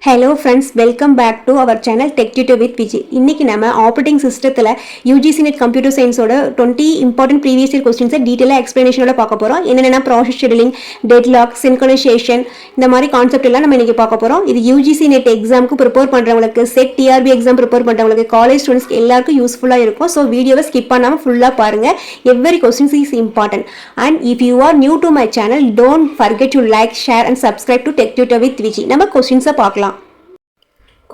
Hello friends, welcome back to our channel Tech Tutor with Vijay. இன்னைக்கு நம்ம operating சிஸ்டத்தில் UGC NET computer சயின்ஸோட 20 important previous year கொஸ்டின்ஸை டீட்டெயிலாக எக்ஸ்பிளனேஷனோட பார்க்க போகிறோம். என்னென்ன ப்ராசஸ் ஷெடியூலிங், டெட்லாக், சின்க்ரோனைசேஷன் இந்த மாதிரி கான்செப்ட் எல்லாம் நம்ம இன்னைக்கு பார்க்க போகிறோம். இது UGC NET எக்ஸாமுக்கு ப்ரிப்பேர் பண்ணுறவங்களுக்கு, செட் TRB எக்ஸாம் ப்ரிப்பேர் பண்ணுறவங்களுக்கு, காலேஜ் ஸ்டூடெண்ட்ஸ்க்கு எல்லாருக்கும் யூஸ்ஃபுல்லாக இருக்கும். ஸோ வீடியோவை ஸ்கிப் பண்ணாமல் ஃபுல்லாக பாருங்கள். Every questions is important. And if you are new to my channel, don't forget to like, share and subscribe to Tech Tutor with Vijay. நம்ம கொஸ்டின்ஸை பார்க்கலாம்.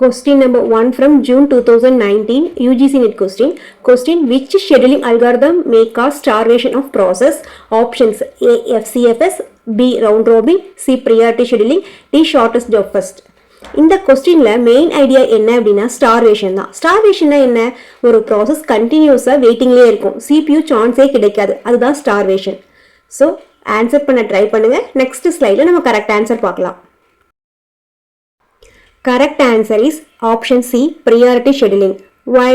Question number 1 from June 2019 UGC NET question. Question: which scheduling algorithm may cause starvation of process? Options: A. FCFS, B. Round robin, C. priority scheduling, D. shortest job first. இந்த கொஸ்டின்ல main idea என்ன அப்படின்னா starvation தான். ஸ்டார்வேஷன்னா என்ன? ஒரு process கண்டினியூஸாக வெயிட்டிங்லேயே இருக்கும், CPU சான்ஸே கிடைக்காது, அதுதான் ஸ்டார்வேஷன். ஸோ ஆன்சர் பண்ண ட்ரை பண்ணுங்க. நெக்ஸ்ட் ஸ்லைடில் நம்ம கரெக்ட் ஆன்சர் பார்க்கலாம். Correct answer is option C, priority scheduling. Why?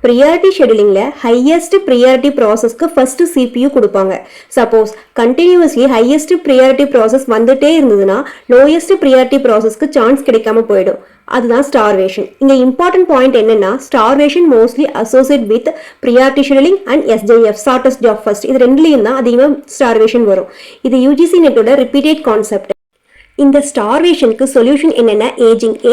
Priority scheduling la highest priority process ku first CPU கொடுப்பாங்க. Suppose continuously highest priority process வந்துட்டே இருந்ததுன்னா lowest priority process க்கு chance கிடைக்காம போயிடும். அதுதான் starvation. இங்க important point என்னன்னா starvation mostly associated with priority scheduling and SJF, shortest job first. இது ரெண்டுலயும் தான் அதிகமா starvation வரும். இது UGC NET ஓட repeated concept. இந்த ஸ்டார்வேஷனுக்கு சொல்யூஷன் என்னென்னா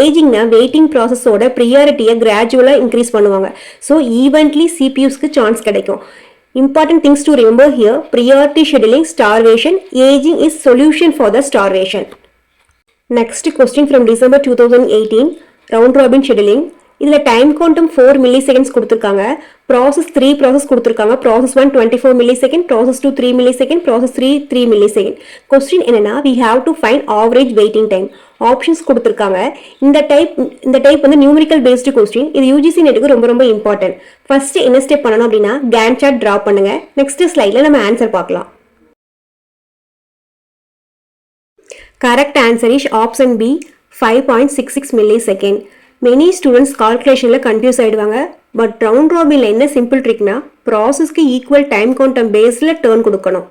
ஏஜிங்னா வெயிட்டிங் ப்ராசஸோட ப்ரியாரிட்டியை கிராஜுவலாக இன்க்ரீஸ் பண்ணுவாங்க. ஸோ ஈவென்ட்லி சிபியூஸ்க்கு சான்ஸ் கிடைக்கும். Important things to remember here: priority scheduling, starvation, ageing is solution for the starvation. Next question from December 2018, round robin scheduling. இதில் time quantum 4 milliseconds கொடுத்துருக்காங்க. Process 3 process கொடுத்துருக்காங்க. Process 1 24 millisecond, process 2 3 millisecond, process 3 3 millisecond. Question என்னன்னா we have to find average waiting time. Options கொடுத்துருக்காங்க. இந்த type வந்து numerical based question. இது UGC NETக்கு ரொம்ப ரொம்ப இம்பார்ட்டன்ட். ஃபர்ஸ்ட் என்ன ஸ்டெப் பண்ணணும் அப்படின்னா கேன் சார்ட் ட்ரா பண்ணுங்க. நெக்ஸ்ட் ஸ்லைடில் நம்ம ஆன்சர் பார்க்கலாம். Correct answer is option B, 5.66 millisecond. Many students கால்குலேஷனில் கன்ஃபியூஸ் ஆகிடுவாங்க. பட் ரவுண்ட் ராபினில் என்ன சிம்பிள் ட்ரிக்னா ப்ராசஸ்க்கு ஈக்குவல் டைம் குவாண்டம் பேஸில் டேர்ன் கொடுக்கணும்.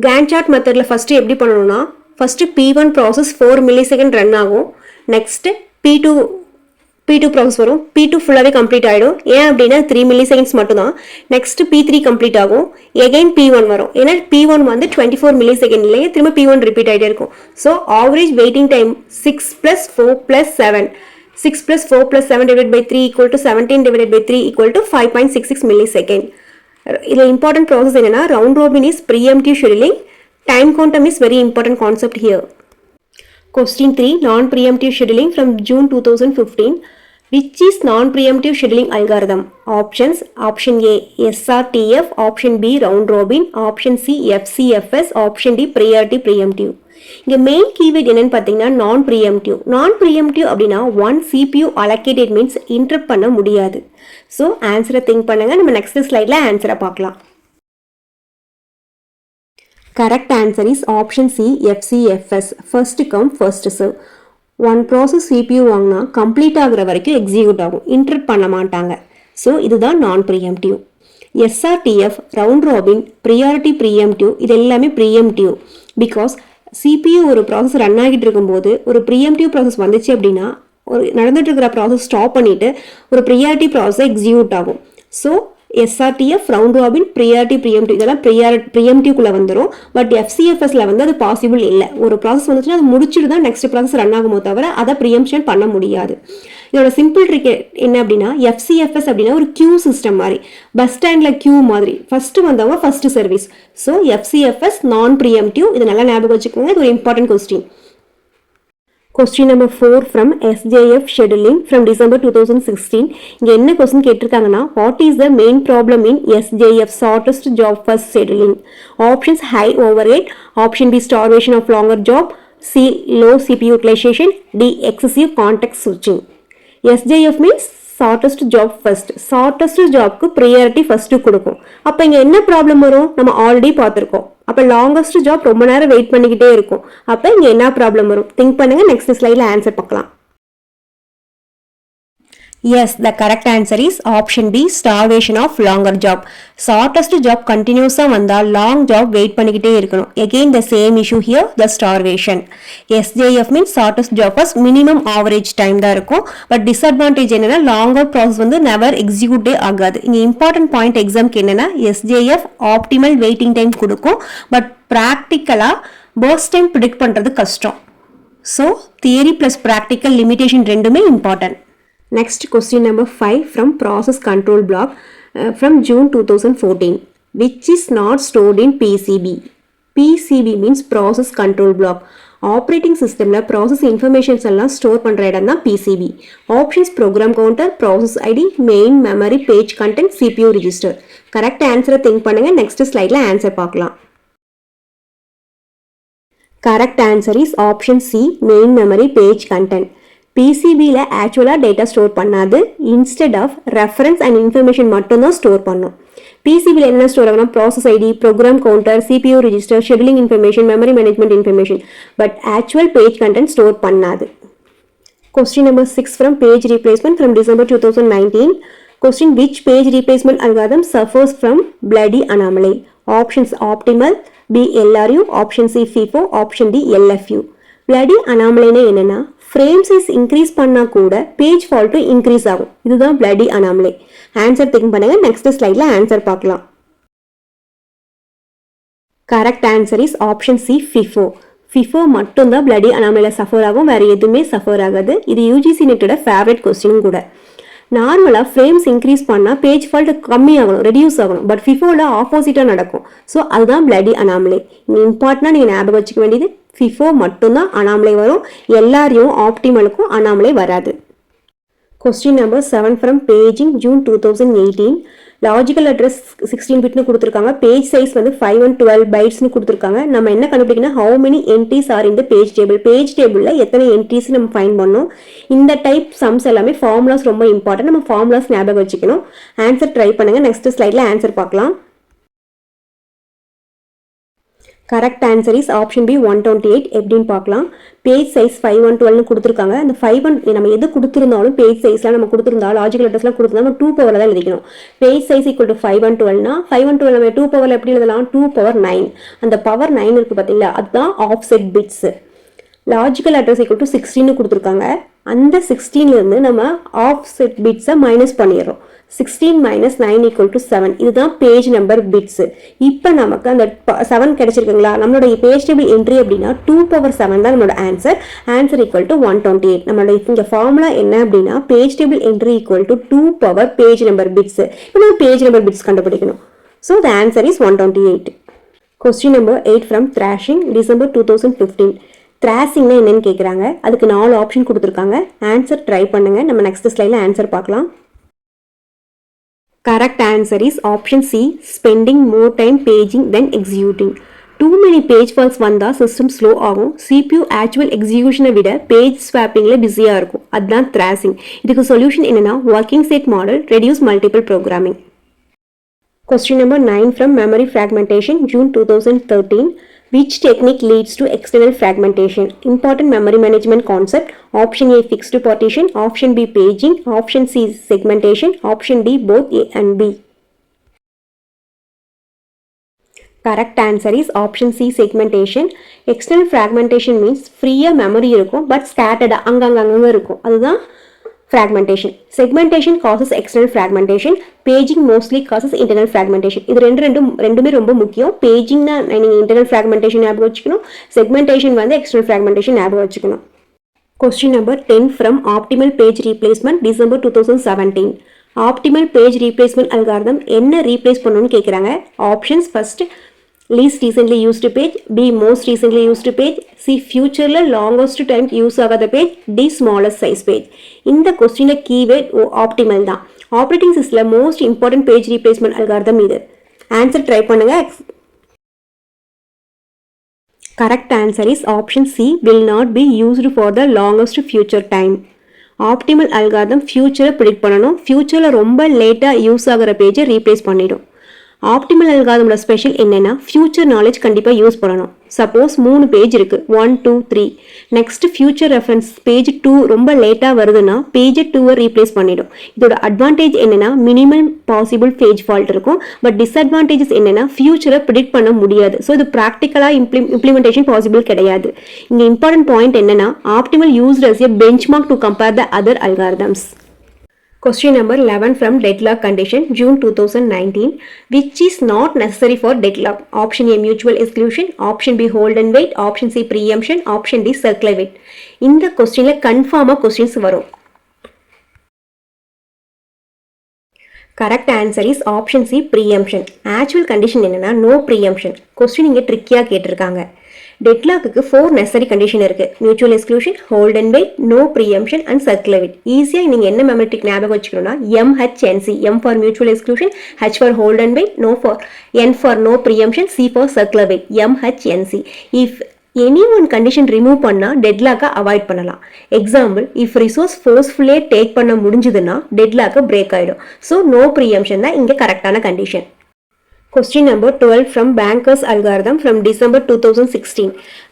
கேன் சார்ட் மெத்தடில் ஃபஸ்ட்டு எப்படி பண்ணணும்னா first P1 process 4 millisecond run ஆகும். நெக்ஸ்ட்டு P2 ப்ராசஸ் வரும். P2 ஃபுல்லாகவே கம்ப்ளீட் ஆகிடும். ஏன் அப்படின்னா 3 milliseconds மட்டும்தான். நெக்ஸ்ட்டு P3 கம்ப்ளீட் ஆகும். எகைன் P1 வரும். ஏன்னா P1 வந்து 24 millisecond இல்லையே, திரும்ப P1 ரிப்பீட் ஆகிட்டே இருக்கும். So average waiting time 6 + 4 + 7. 6 + 4 + 7 divided by 3 equal to 17 divided by 3 equal to 5.66 millisecond. இதில் இம்பார்ட்டன்ட் ப்ராசஸ் என்னன்னா round robin is preemptive scheduling. Time quantum is very important concept here. Question 3, non preemptive scheduling from June 2015. Which is non-preemptive scheduling algorithm? Options: option A, SRTF, option B, round robin, option C, FCFS, option D, priority preemptive. இங்கே main keyword என்னன்னு பார்த்தீங்கன்னா நான் ப்ரீஎம்ப்டிவ். நான் ப்ரீஎம்ப்டிவ் அப்படின்னா one CPU allocated means interrupt பண்ண முடியாது. So ஆன்சரை think பண்ணுங்க. நம்ம நெக்ஸ்ட் ஸ்லைடில் ஆன்சரை பார்க்கலாம். Correct answer is option C, FCFS, first come first serve. One process CPU வாங்கினா கம்ப்ளீட் ஆகிற வரைக்கும் எக்ஸிக்யூட் ஆகும், இன்டரப்ட் பண்ண மாட்டாங்க. ஸோ இதுதான் நான் ப்ரீஎம்ப்டிவ். SRTF, ரவுண்ட் ராபின், ப்ரியாரிட்டி ப்ரீஎம்ப்டிவ், இது எல்லாமே ப்ரீஎம்ப்டிவ். பிகாஸ் CPU ஒரு ப்ராசஸ் ரன் ஆகிட்டு இருக்கும்போது ஒரு ப்ரீஎம்ப்டிவ் ப்ராசஸ் வந்துச்சு அப்படின்னா ஒரு நடந்துட்டு இருக்கிற ப்ராசஸ் ஸ்டாப் பண்ணிட்டு ஒரு ப்ரியாரிட்டி ப்ராசஸ் எக்ஸிக்யூட் ஆகும். So SRTF, round robin, priority preemptive இதெல்லாம் ப்ரீஎம்ப்டிவ்குள்ளே வந்துடும். பட் FCFSல வந்து அது பாசிபிள் இல்லை. ஒரு ப்ராசஸ் வந்துச்சுன்னா அது முடிச்சுட்டு தான் நெக்ஸ்ட் ப்ராசஸ் ரன் ஆகுமோ தவிர அதை ப்ரீஎம்ப்ஷன் பண்ண முடியாது. இதோட சிம்பிள் ட்ரிக் என்ன அப்படின்னா FCFS அப்படின்னா ஒரு கியூ சிஸ்டம் மாதிரி, பஸ் ஸ்டாண்டில் கியூ மாதிரி, ஃபர்ஸ்ட் வந்தவங்க ஃபர்ஸ்ட் சர்வீஸ். ஸோ FCFS நான் ப்ரீஎம்ப்டிவ். இது நல்லா ஞாபகம் வச்சுக்கோங்க. இது ஒரு important question. Question number 4 from SJF scheduling from December 2016. இங்க என்ன question கேட்டிருக்காங்கன்னா what is the main problem in SJF, shortest job first scheduling? Options: high overhead, option B, starvation of longer job, C, low CPU utilization, D, excessive context switching. SJF means shortest job first. Shortest ஜாப்க்கு priority first கொடுக்கும். அப்போ இங்கே என்ன problem வரும்? நம்ம already பார்த்துருக்கோம். அப்போ longest job ரொம்ப நேரம் வெயிட் பண்ணிக்கிட்டே இருக்கும். அப்போ இங்கே என்ன ப்ராப்ளம் வரும்? திங்க் பண்ணுங்க. நெக்ஸ்ட் ஸ்லைடில் ஆன்சர் பார்க்கலாம். Yes, the correct answer is option B, starvation of longer job. Shortest job continuously வந்தா long job wait பண்ணிக்கிட்டே இருக்கணும். Again the same issue here, the starvation. SJF means shortest job was minimum average time தான் இருக்கும். But disadvantage என்னன்னா longer process வந்து never execute ஆகாது. இங்க important point examக்கு என்னன்னா SJF optimal waiting time கொடுக்கும். But practically burst time predict பண்றது கஷ்டம். So theory plus practical limitation ரெண்டுமே important. Next question number 5 from process control block from June 2014. Which is not stored in PCB? PCB means process control block. Operating systemல process informations எல்லாம் store பண்ற இடம் தான் PCB. Options program counter, process ID, main memory, page content, CPU register. Correct answer think பண்ணுங்க. Next slideல answer பார்க்கலாம். Correct answer is option C, main memory, page content. PCBல ஆக்சுவலாக data store பண்ணாது, instead of reference and information மட்டும்தான் store பண்ணும். PCBல என்ன store ஆகணும்? Process ID, program counter, CPU register, scheduling information, memory management information. But actual page content store பண்ணாது. Question number 6 from page replacement from December 2019. Question, which page replacement algorithm suffers from bloody anomaly? Options optimal, B LRU, option C FIFO, option D LFU. bloody anomaly என்னன்னா frame size increase பண்ணா கூட page fault increase ஆகும். இதுதான் bloody anomaly. Answer think பண்ணுங்க. Next slideல answer பார்க்கலாம். Correct answer is option C, FIFO. FIFO மட்டும்தான் bloody anomaly suffer ஆகும், வேற எதுவுமே சஃபர் ஆகாது. இது UGC நெட்டோட ஃபேவரட் கொஸ்டினும் கூட. நார்மலாக ஃப்ரேம்ஸ் இன்க்ரீஸ் பண்ணால் பேஜ் ஃபால்ட் கம்மியாகணும், ரெடியூஸ் ஆகணும். பட் ஃபிஃபோவில் ஆப்போசிட்டாக நடக்கும். ஸோ அதுதான் bloody anomaly. இம்பார்ட்டண்டாக நீங்கள் ஞாபகம் வச்சுக்க வேண்டியது FIFO மட்டும்தான் அனாமலை வரும், எல்லாரையும் ஆப்டிமலுக்கும் அனாமலை வராது. Question number 7 from paging June 2018. Logical address 16 பிட்னு கொடுத்துருக்காங்க, பேஜ் சைஸ் வந்து 512 பைட்ஸ்னு கொடுத்துருக்காங்க. நம்ம என்ன கண்டுபிடிக்கணும்? ஹவு மெனி என்ட்ரிஸ் ஆர் இந்த பேஜ் டேபிள். பேஜ் டேபிளில் எத்தனை என்ட்ரிஸ் நம்ம ஃபைண்ட் பண்ணணும். இந்த டைப் சம்ஸ் எல்லாமே ஃபார்முலாஸ் ரொம்ப இம்பார்ட்டன்ட், நம்ம ஃபார்முலாஸ் ஞாபகம் வச்சுக்கணும். ஆன்சர் ட்ரை பண்ணுங்க. நெக்ஸ்ட் ஸ்லைடில் ஆன்சர் பார்க்கலாம். Correct answer is option B 128. எப்படின்னு பார்க்கலாம். பேஜ் சைஸ் 512 கொடுத்துருக்காங்க. அந்த 5 நம்ம எது கொடுத்துருந்தாலும் பேஜ் சைஸ்லாம் நம்ம கொடுத்துருந்தாலும் லாஜிக்கல் அட்ரஸ்லாம் கொடுத்துருந்தா நம்ம 2 பவரில் தான் எழுதிக்கணும். பேஜ் சைஸ் ஈக்குவல் டு 512னா 512 நம்ம 2 பவரில் எப்படி எழுதலாம்? 2 பவர் 9. அந்த பவர் 9 இருக்குது பார்த்தீங்களா, அதுதான் offset bits. Logical address equal to 16 கொடுத்துருக்காங்க. அந்த 16லேருந்து நம்ம ஆஃப்செட் பிட்ஸை மைனஸ் பண்ணிடுறோம். 16 minus 9 equal to 7. இதுதான் பேஜ் நம்பர் பிட்ஸ். இப்போ நமக்கு அந்த 7 கிடைச்சிருக்குங்களா? நம்மளோட பேஜ் டேபிள் என்ட்ரி அப்படின்னா 2 பவர் 7 தான் நம்மளோட ஆன்சர். Answer equal to 128. நம்மளோட இங்கே ஃபார்முலா என்ன அப்படின்னா page table entry equal to 2 power page number bits. இப்போ நம்ம பேஜ் நம்பர் பிட்ஸ் கண்டுபிடிக்கணும். So the answer is 128. Question number 8 from thrashing December 2015. த்ராஷிங்னா என்னன்னு கேட்குறாங்க. அதுக்கு 4 ஆப்ஷன் கொடுத்துருக்காங்க. ஆன்சர் ட்ரை பண்ணுங்க. நம்ம நெக்ஸ்ட் ஸ்லைடில் ஆன்சர் பார்க்கலாம். Correct answer is option C, spending more time paging than executing. Too many page faults வந்தா system slow ஆகும். CPU actual execution விட page swappingல பிஸியாக இருக்கும். அதுதான் thrashing. இதுக்கு சொல்யூஷன் என்னன்னா working set model, reduce multiple programming. Question number 9 from memory fragmentation June 2013. Which technique leads to external fragmentation? Important memory management concept. Option A, fixed partition. Option B, paging. Option C, segmentation. Option D, both A and B. Correct answer is option C, segmentation. External fragmentation means freer memory இருக்கும், but scattered அங்கங்க இருக்கும். அதுதான் fragmentation. Segmentation causes external fragmentation. Paging mostly causes internal fragmentation. இது ரெண்டுமே ரொம்ப முக்கியம். Pagingனா நீங்க internal fragmentation ஞாபகம் வச்சுக்கணும், segmentation வந்து external fragmentation ஞாபகம் வச்சுக்கணும். Question number 10 from optimal page replacement December 2017. Optimal page replacement algorithm என்ன replace பண்ணணும்னு கேட்குறாங்க. Options first, least recently used page, B most recently used page, C futureல longest time use ஆகாத page, D smallest size page. இந்த கொஸ்டின்ல keyword optimal தான். Operating சிஸ்டம்ல most important page replacement algorithm இது. Answer try பண்ணுங்க. Correct answer is option C, will not be used for the longest future time. Optimal algorithm ஃபியூச்சரை predict பண்ணணும். ஃபியூச்சரில் ரொம்ப லேட்டாக யூஸ் ஆகிற பேஜை ரீப்ளேஸ் பண்ணிடும். ஆப்டிமல் அல்காரிதமோட ஸ்பெஷல் என்னன்னா ஃபியூச்சர் நாலேஜ் கண்டிப்பாக யூஸ் பண்ணணும். சப்போஸ் 3 பேஜ் இருக்கு, 1 2 3, நெக்ஸ்ட் ஃபியூச்சர் ரெஃபரன்ஸ் பேஜ் 2 ரொம்ப லேட்டாக வருதுன்னா பேஜ் 2 ரீப்ளேஸ் பண்ணிடும். இதோட அட்வான்டேஜ் என்னன்னா மினிமம் பாசிபிள் பேஜ் ஃபால்ட் இருக்கும். பட் டிஸ்அட்வான்டேஜஸ் என்னன்னா ஃபியூச்சரை ப்ரிடிக்ட் பண்ண முடியாது. ஸோ இது ப்ராக்டிக்கலாக இம்ப்ளிமெண்டேஷன் பாசிபிள் கிடையாது. இங்கே இம்பார்ட்டன்ட் பாயிண்ட் என்னன்னா optimal used as a benchmark to compare the other algorithms. Question number 11 from deadlock condition June 2019. Which is not necessary for deadlock? Option A mutual exclusion, option B hold and wait, option C preemption, option D circular wait. இந்த கொஸ்டின்ல கன்ஃபார்மா questions வரும். Correct answer is option C preemption. Actual condition என்னன்னா no preemption. Question இங்கே ட்ரிக்கியாக கேட்டிருக்காங்க. டெட்லாக்கு 4 necessary condition இருக்கு. Mutual exclusion, hold and wait, no preemption and circular wait. ஈஸியாக நீங்கள் என்ன மெமெட்ரிக் ஞாபகம் வச்சுக்கணும்னா MHNC. M for mutual exclusion, H for hold and wait, N for no preemption, C for circular wait. MHNC. If any one condition remove பண்ணால் டெட்லாக்கை avoid பண்ணலாம். Example, if resource ஃபோர்ஸ்ஃபுல்லே take பண்ண முடிஞ்சதுன்னா டெட்லாக்கு பிரேக் ஆகிடும். So no pre-emption தான் இங்கே கரெக்டான condition. Question number 12 from Banker's algorithm from December 2016.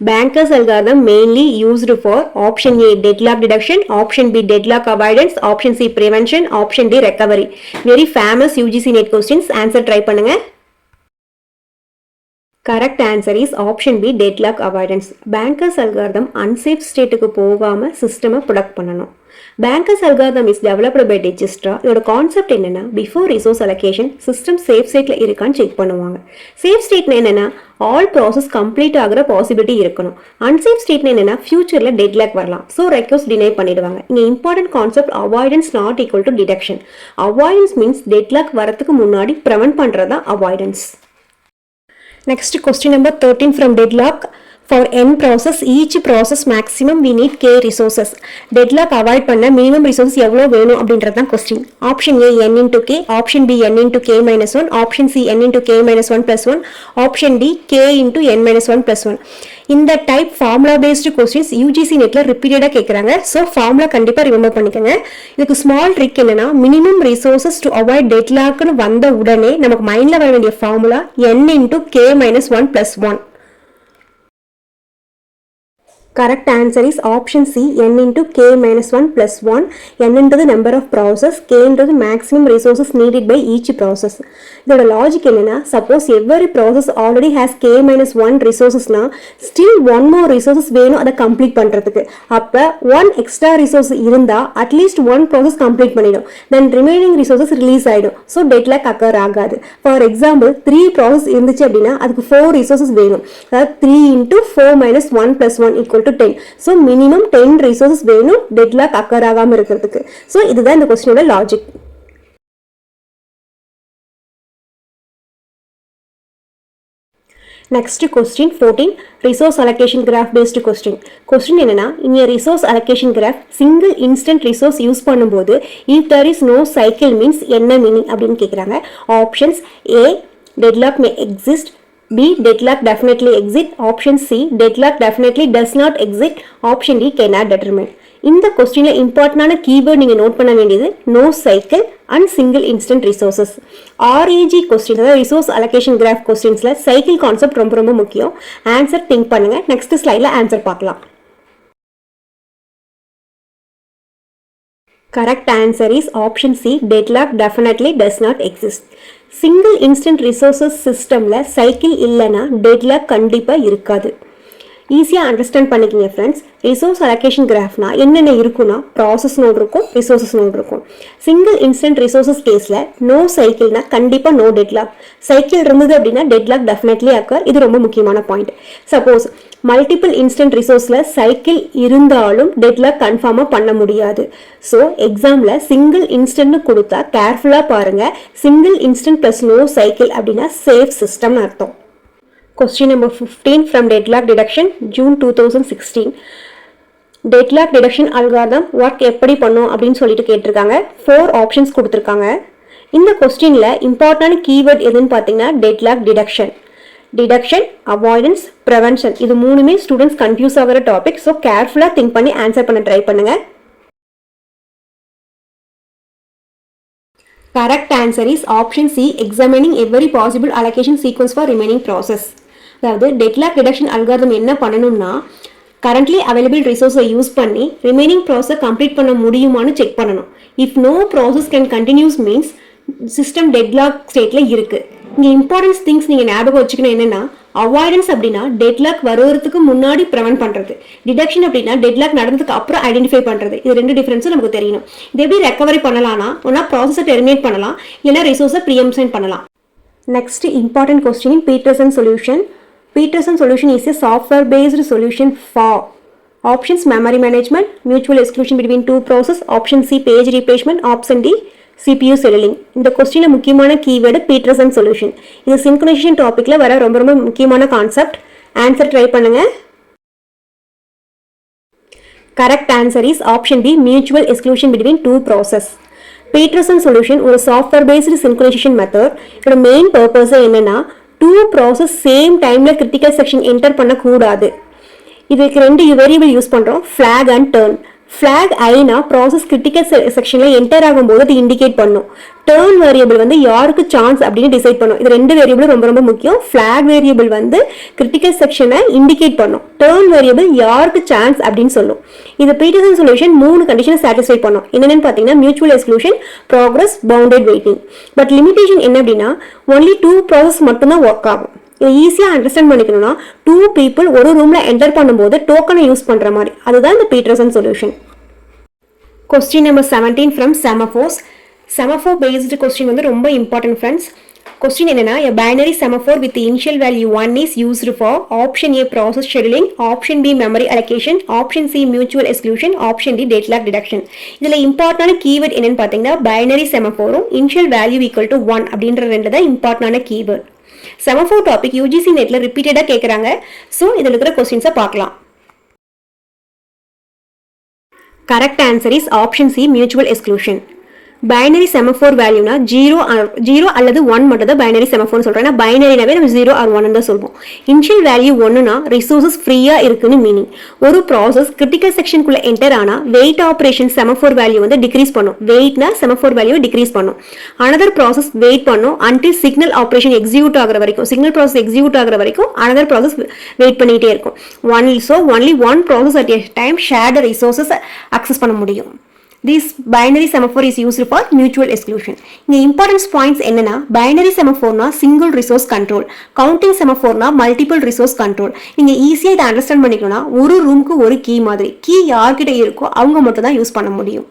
Banker's algorithm mainly used for option A deadlock deduction, option B deadlock avoidance, option C prevention, option D recovery. Very famous UGC net questions. Answer try பண்ணுங்க. Correct answer is option B deadlock avoidance. Banker's algorithm unsafe stateக்கு போகாம சிஸ்டமை product பண்ணணும். Banker's algorithm is developed by Dijkstra. இதோட concept என்னன்னா before resource allocation system safe ஸ்டேட்ல இருக்கான்னு check பண்ணுவாங்க. Safe ஸ்டேட்னா என்னன்னா ஆல் ப்ராசஸ் கம்ப்ளீட் ஆகிற பாசிபிலிட்டி இருக்கணும். அன்சேஃப் ஸ்டேட்னா என்னன்னா ஃபியூச்சர்ல டெட்லாக் வரலாம். ஸோ ரெக்வஸ்ட் டினை பண்ணிடுவாங்க. இங்கே important concept avoidance not equal to detection. Avoidance means deadlock வரதுக்கு முன்னாடி ப்ரிவென்ட் பண்றதா avoidance. Next question number 13 from deadlock. For n process, each process maximum we need k resources. Deadlock avoid பண்ண minimum resources எவ்வளோ வேணும் அப்படின்றது தான் கொஸ்டின். Option A n into k, option B n into k minus 1, option C n into k minus 1 plus 1, option D k into n minus 1 plus 1. இந்த type formula based questions UGC நெட்ல ரிப்பீட்டடாக கேட்குறாங்க. So formula கண்டிப்பாக remember பண்ணிக்கோங்க. இதுக்கு small trick என்னன்னா minimum resources to avoid டெட்லாக்னு வந்த உடனே நமக்கு மைண்டில் வர வேண்டிய formula n into k minus 1 plus 1. Correct answer is option C n into k minus 1 plus 1. n என்றது number of process, k என்றது maximum resources needed by each process. இதோட லாஜிக் என்னன்னா suppose every process already has k minus 1 resourcesனா still one more resources வேணும் அதை complete பண்ணுறதுக்கு. அப்போ one extra resource இருந்தால் at least one process complete பண்ணிடும். then remaining resources ரிலீஸ் ஆகிடும். ஸோ டெட்லாக் அக்கர் ஆகாது. ஃபார் எக்ஸாம்பிள் 3 process இருந்துச்சு அப்படின்னா அதுக்கு 4 resources வேணும். அதாவது 3 into 4 minus 1 plus 1 equal to 10. So minimum 10 resources வேணும் டெட்லாக் அக்கர் ஆகாம இருக்கிறதுக்கு. ஸோ இதுதான் இந்த கொஸ்டினோட logic. Next question 14, resource allocation graph based question. Question என்னன்னா in a resource allocation graph single instant resource use பண்ணும்போது if there is no cycle means என்ன meaning அப்படின்னு கேட்குறாங்க. Options A deadlock may exist, B deadlock definitely exist, option C deadlock definitely does not exist, option D cannot determine. இந்த கொஸ்டின்ல இம்பார்ட்டன்டான keyword நீங்க note பண்ண வேண்டியது no cycle and single instant resources. RAG question அதாவது resource allocation graph கொஸ்டின்ஸ்ல cycle concept ரொம்ப ரொம்ப முக்கியம். ஆன்சர் திங்க் பண்ணுங்க. நெக்ஸ்ட் ஸ்லைட்ல ஆன்சர் பார்க்கலாம். Correct answer is option C deadlock definitely does not exist. Single instant resources சிஸ்டம்ல சைக்கிள் இல்லைன்னா டெட்லாக் கண்டிப்பா இருக்காது. ஈஸியாக அண்டர்ஸ்டாண்ட் பண்ணிக்கிங்க ஃப்ரெண்ட்ஸ். ரிசோர்ஸ் அலோகேஷன் கிராஃப்னா என்னென்ன இருக்குன்னா ப்ராசஸ் நோட் இருக்கும், ரிசோர்சஸ் நோட் இருக்கும். சிங்கிள் இன்ஸ்டன்ட் ரிசோர்சஸ் கேஸில் நோ சைக்கிள்னா கண்டிப்பாக நோ டெட்லாக். சைக்கிள் இருந்தது அப்படின்னா டெட்லாக் டெஃபினெட்லி அக்கர். இது ரொம்ப முக்கியமான பாயிண்ட். சப்போஸ் மல்டிபிள் இன்ஸ்டன்ட் ரிசோர்ஸில் சைக்கிள் இருந்தாலும் டெட்லாக் கன்ஃபார்மாக பண்ண முடியாது. ஸோ எக்ஸாமில் சிங்கிள் இன்ஸ்டன்ட்னு கொடுத்தா கேர்ஃபுல்லாக பாருங்கள். Single instant plus no cycle அப்படின்னா சேஃப் சிஸ்டம்னு அர்த்தம். Question number 15 from deadlock deduction June 2016. deadlock deduction algorithm work எப்படி பண்ணும் அப்படின்னு சொல்லிட்டு கேட்டிருக்காங்க. 4 ஆப்ஷன்ஸ் கொடுத்துருக்காங்க. இந்த கொஸ்டின்ல இம்பார்ட்டன்ட் கீவேர்ட் எதுன்னு பார்த்தீங்கன்னா deadlock detection. Detection, avoidance, prevention இது மூணுமே ஸ்டூடெண்ட்ஸ் கன்ஃபியூஸ் ஆகிற டாபிக். ஸோ கேர்ஃபுல்லாக திங்க் பண்ணி ஆன்சர் பண்ண ட்ரை பண்ணுங்க. Correct answer is option C, examining every possible allocation sequence for remaining process. அதாவது டெட்லாக் ரிடக்ஷன் அல்காரிதம் என்ன பண்ணணும்னா கரண்ட்லி அவைலபிள் ரிசோர்ஸை யூஸ் பண்ணி ரிமைனிங் ப்ராசஸ் கம்ப்ளீட் பண்ண முடியுமான்னு செக் பண்ணணும். If no process can continues means system deadlock ஸ்டேட்டில் இருக்குது. இங்கே இம்பார்ட்டன்ஸ் திங்ஸ் நீங்கள் ஞாபகம் வச்சுக்கணும் என்னென்னா, அவாய்டன்ஸ் அப்படின்னா டெட்லாக் வருவதுக்கு முன்னாடி ப்ரிவென்ட் பண்ணுறது, டிடக்ஷன் அப்படின்னா டெட்லாக் நடந்ததுக்கு அப்புறம் ஐடென்டிஃபை பண்ணுறது. இது ரெண்டு டிஃப்ரென்ஸும் நமக்கு தெரியணும். இது எப்படி ரெக்கவரி பண்ணலாம்னா, ஒன்றா ப்ராசஸை டெர்மினேட் பண்ணலாம், இல்லைன்னா ரிசோர்ஸை ப்ரீஎம்ப்ஷன் பண்ணலாம். Next important question in Peterson solution. Peterson solution is a software-based solution for options memory management, mutual exclusion between two process, option C page replacement, option D CPU scheduling. இந்த question முக்கியமான keyword Peterson solution. இது synchronization டாபிக்ல வர ரொம்ப ரொம்ப முக்கியமான concept. Answer try பண்ணுங்க. Correct answer is option B, mutual exclusion between two process. Peterson solution ஒரு சாஃப்ட்வேர் பேஸ்டு சிங்க்ரனைசேஷன் மெத்தட். இதோட மெயின் பர்பஸ் என்னன்னா, டூ ப்ராசஸ் சேம் டைமில் கிரிட்டிக்கல் செக்ஷன் என்டர் பண்ணக்கூடாது. இதுக்கு ரெண்டு வேரியபிள் யூஸ் பண்ணுறோம், ஃப்ளாக் அண்ட் டர்ன். ஃப்ளாக் ஐனா ப்ராசஸ் கிரிட்டிக்கல் செக்ஷனில் என்டர் ஆகும்போது அது இண்டிகேட் பண்ணும். டர்ன் வேரியபிள் வந்து யாருக்கு சான்ஸ் அப்படின்னு டிசைட் பண்ணும். இது ரெண்டு வேரியபிளும் ரொம்ப ரொம்ப முக்கியம். ஃப்ளாக் வேரியபிள் வந்து கிரிட்டிக்கல் செக்ஷனை இண்டிகேட் பண்ணும், டர்ன் வேரியபிள் யாருக்கு சான்ஸ் அப்படின்னு சொல்லும். இது பீட்டர்சன் சொல்யூஷன் 3 கண்டிஷனை சாட்டிஸ்ஃபை பண்ணும். என்னென்னு பார்த்தீங்கன்னா, mutual exclusion, progress, bounded waiting. But limitation என்ன அப்படின்னா, ஒன்லி 2 ப்ராசஸ் மட்டும்தான் ஒர்க் ஆகும். இதை ஈஸியாக அண்டர்ஸ்டாண்ட் பண்ணிக்கணும்னா, 2 people ஒரு ரூமில் என்டர் பண்ணும்போது டோக்கனை யூஸ் பண்ணுற மாதிரி, அதுதான் இந்த Peterson solution. Question number 17 from semaphores. Semaphore based question வந்து ரொம்ப இம்பார்ட்டன்ட் ஃப்ரெண்ட்ஸ். கொஸ்டின் என்னன்னா, a binary semaphore with the initial value 1 is used for option A process scheduling, option B memory allocation, option C mutual exclusion, option D deadlock deduction. இதில் இம்பார்ட்டன்டான keyword என்னன்னு பார்த்தீங்கன்னா, binary செமஃபோரும் initial value equal to 1 அப்படின்ற ரெண்டு தான் இம்பார்ட்டன்டான keyword. Semaphore topic UGC நெட்ல ரிப்பீட்டடாக கேட்குறாங்க. ஸோ இதில் இருக்கிற கொஸ்டின்ஸை பார்க்கலாம். Correct answer is option C, mutual exclusion. Binary semaphore வேல்யூனா 0 அல்லது 1 மட்டும் தான் பைனரி செமஃபோர்னு சொல்கிறோம். ஏன்னா பைனரினாவே நம்ம 0 or 1 தான் சொல்லுவோம். இனிஷியல் வேல்யூ 1னா ரிசோர்ஸஸ் ஃப்ரீயாக இருக்குன்னு மீனிங். ஒரு ப்ராசஸ் கிரிட்டிக்கல் செக்ஷனுக்குள்ளே என்டர் ஆனால் வெயிட் ஆப்ரேஷன் செமஃபோர் வேல்யூ வந்து டிக்ரீஸ் பண்ணும். வெயிட்னா செமஃபோர் வேல்யூ டிக்ரீஸ் பண்ணும். அனதர் ப்ராசஸ் வெயிட் பண்ணும் அன்டில் சிக்னல் ஆப்ரேஷன் எக்ஸிக்யூட் ஆகிற வரைக்கும், சிக்னல் ப்ராசஸ் எக்ஸிக்யூட் ஆகிற வரைக்கும் அனதர் ப்ராசஸ் வெயிட் பண்ணிகிட்டே இருக்கும். Only one process at a time shared resources access பண்ண முடியும். This binary semaphore is used for mutual exclusion. இந்த importance points என்னன்னா, binary semaphore na single resource control, counting semaphore na multiple resource control. நீங்க ஈஸியா இதை understand பண்ணிக்கணும்னா, ஒரு ரூமுக்கு ஒரு கீ மாதிரி, கீ யார்கிட்ட இருக்கோ அவங்க மட்டும் தான் யூஸ் பண்ண முடியும்.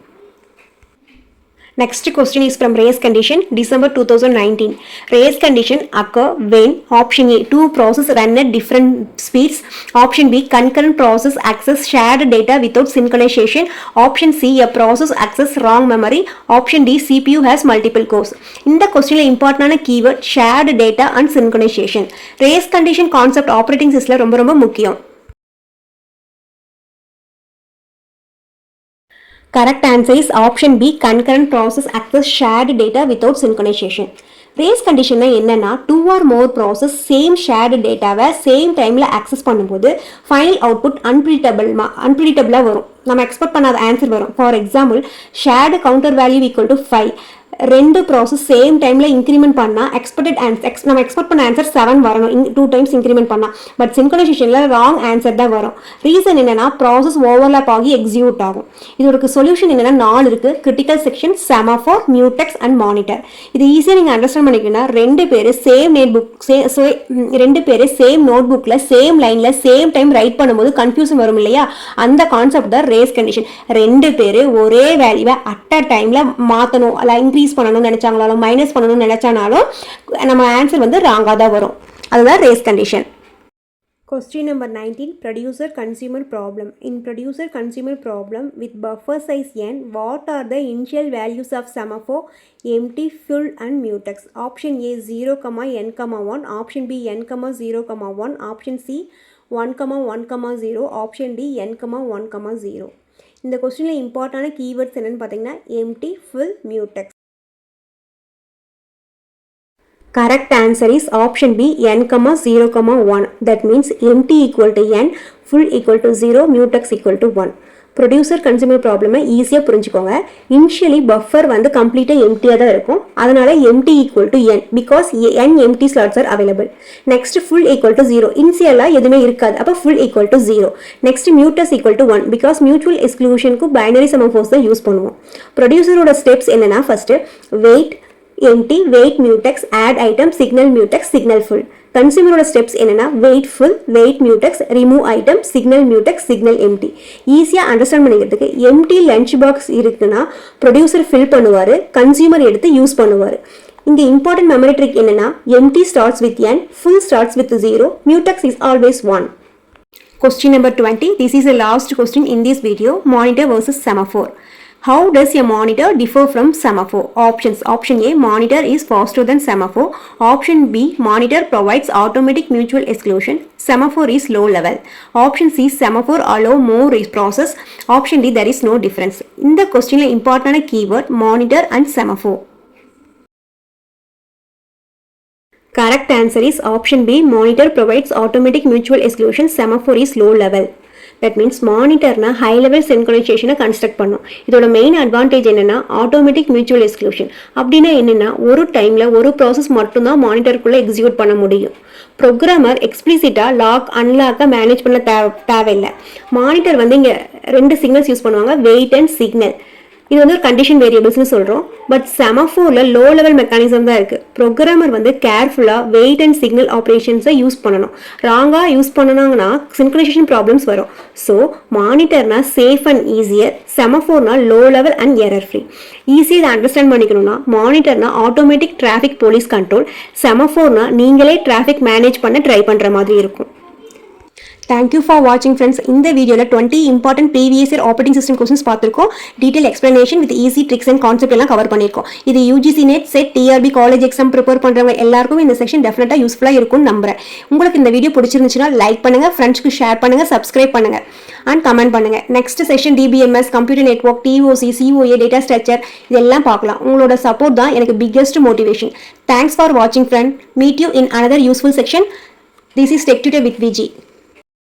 Next question is from race condition, December 2019. Race condition occur when option A, 2 processes run at different speeds. Option B, concurrent process access shared data without synchronization. Option C, a process access wrong memory. Option D, CPU has multiple cores. இந்த கொஸ்டின்ல இம்பார்ட்டன்டான keyword shared data and synchronization. Race condition concept operating சிஸ்டம்ல ரொம்ப ரொம்ப முக்கியம். Correct answer is option B, concurrent process access shared data without synchronization. Race கண்டிஷன்னா என்னன்னா, 2 or more process same shared டேட்டாவை சேம் டைமில் ஆக்சஸ் பண்ணும்போது ஃபைனல் அவுட்புட் அன்பிரிடிட்டபிளாக வரும். நம்ம எக்ஸ்பெக்ட் பண்ணாத ஆன்சர் வரும். For example, shared counter value equal to 5. 2 process same டைமில் இன்க்ரிமெண்ட் பண்ணால் நம்ம எக்ஸ்பெக்ட் பண்ண ஆன்சர் 7 வரணும், 2 times இன்க்ரிமெண்ட் பண்ணால். பட் சின்க்ரனைசேஷனில் ராங் ஆன்சர் தான் வரும். ரீசன் என்னன்னா, ப்ராசஸ் ஓவர்லாப் ஆகி எக்ஸிக்யூட் ஆகும். இதோட சொல்யூஷன் என்னன்னா 4 இருக்குது: critical section, semaphore, mutex and monitor. இது ஈஸியாக நீங்கள் அண்டர்ஸ்டாண்ட் பண்ணிக்கணும்னா, 2 பேர் சேம் நோட் புக்கில் சேம் லைனில் சேம் டைம் ரைட் பண்ணும்போது கன்ஃபியூஷன் வரும் இல்லையா, அந்த கான்செப்ட் தான் ரேஸ் கண்டிஷன். 2 பேர் ஒரே வேல்யூவை அட் அ டைமில் மாற்றணும், அல்ல இன்க்ரீஸ் பண்ணணும்னு நினைச்சாங்களாலும் மைனஸ் பண்ணணும்னு நினைச்சானாலும் நம்ம ஆன்சர் வந்து ராங்காக தான் வரும். அதுதான் race condition. Question number 19, producer consumer problem. In producer consumer problem with buffer size n, what are the initial values of semaphore, empty, full and mutex? Option A 0, n, 1. Option B n, 0, 1. Option C 1, 1, 0. Option D n, 1, 0. இந்த கொஸ்டினில் இம்பார்ட்டான keywords என்னென்னு பார்த்தீங்கன்னா, empty, full, mutex. Correct answer is option B, n, 0, 1. That means empty equal to n, full equal to 0, mutex equal to 1. Producer consumer ப்ராப்ளமை ஈஸியாக புரிஞ்சுக்கோங்க. Initially buffer வந்து கம்ப்ளீட்டாக எம்டியாக தான் இருக்கும். அதனால empty equal to N because N empty slots are available. Next full equal to 0. இனிஷியலாக எதுவுமே இருக்காது. அப்போ full equal to 0. Next mutex equal to 1 because mutual எக்ஸ்க்ளூஷனுக்கு பைனரி செமாஃபோர்ஸ் தான் யூஸ் பண்ணுவோம். ப்ரொடியூசரோட ஸ்டெப்ஸ் என்னன்னா first wait empty, wait mutex, add item, signal mutex, signal full. கன்சியூமரோட ஸ்டெப்ஸ் என்னன்னா wait full, wait mutex, remove item, signal mutex, signal empty. ஈஸியாக understand பண்ணிக்கிறதுக்கு empty lunch box இருக்குன்னா ப்ரொடியூசர் ஃபில் பண்ணுவார், கன்சியூமர் எடுத்து யூஸ் பண்ணுவார். இங்கே இம்பார்ட்டன்ட் மெமரி ட்ரிக் என்னன்னா empty starts with n, full starts with 0, mutex is always 1. Question number 20. This is the last question in this video. Monitor versus semaphore. How does a monitor differ from semaphore? Options. Option A, monitor is faster than semaphore. Option B, monitor provides automatic mutual exclusion. Semaphore is low level. Option C, semaphore allow more process. Option D, there is no difference. In the question, important keyword monitor and semaphore. Correct answer is option B, monitor provides automatic mutual exclusion. Semaphore is low level. That means மானிட்டர்னா high level சின்க்ரனைசேஷனை construct பண்ணும். இதோட main advantage என்னன்னா automatic mutual exclusion. அப்படின்னா என்னன்னா ஒரு டைம்ல ஒரு ப்ராசஸ் மட்டும்தான் மானிட்டருக்குள்ள எக்ஸிக்யூட் பண்ண முடியும். ப்ரோக்ராமர் எக்ஸ்பிளிசிட்டா லாக் அன்லாக்கை மேனேஜ் பண்ண தேவையில்லை. மானிட்டர் வந்து இங்கே 2 சிக்னல்ஸ் யூஸ் பண்ணுவாங்க, வெயிட் அண்ட் சிக்னல். இது வந்து ஒரு கண்டிஷன் வேரியபிள்ஸ்னு சொல்கிறோம். பட் செமாஃபோரில் லோ லெவல் மெக்கானிசம் தான் இருக்குது. ப்ரோக்ராமர் வந்து கேர்ஃபுல்லாக வெயிட் அண்ட் சிக்னல் ஆப்ரேஷன்ஸை யூஸ் பண்ணணும். ராங்காக யூஸ் பண்ணணுங்கன்னா சின்க்ரனைசேஷன் ப்ராப்ளம்ஸ் வரும். ஸோ மானிட்டர்னா சேஃப் அண்ட் ஈஸியர், செமாஃபோர்னா low level and error free. ஈஸியாக இதை அண்டர்ஸ்டாண்ட் பண்ணிக்கணும்னா மானிட்டர்னா ஆட்டோமேட்டிக் டிராஃபிக் போலீஸ் கண்ட்ரோல், செமாஃபோர்னா நீங்களே டிராஃபிக் மேனேஜ் பண்ண ட்ரை பண்ணுற மாதிரி இருக்கும். Thank you for watching friends. இந்த வீடியோவில் 20 important previous year operating system questions பார்த்துருக்கோம். Detail explanation with easy tricks and concept எல்லாம் கவர் பண்ணியிருக்கோம். இது UGC NET SET TRB college exam prepare பண்ணுறவங்க எல்லாருக்கும் இந்த செக்ஷன் டெஃபினட்டாக யூஸ்ஃபுல்லாக இருக்கும்னு நம்புறேன். உங்களுக்கு இந்த வீடியோ பிடிச்சிருந்துச்சுன்னா லைக் பண்ணுங்க, ஃப்ரெண்ட்ஸ்க்கு ஷேர் பண்ணுங்க, சப்ஸ்கிரைப் பண்ணுங்க அண்ட் கமெண்ட் பண்ணுங்க. Next session DBMS, computer network, DOC, COA, data structure இதெல்லாம் பார்க்கலாம். உங்களோட சப்போர்ட் தான் எனக்கு பிக்கெஸ்ட் மோட்டிவேஷன். தேங்க்ஸ் ஃபார் வாட்சிங் friend. Meet you in another useful section. This is Tech Tutor with VG.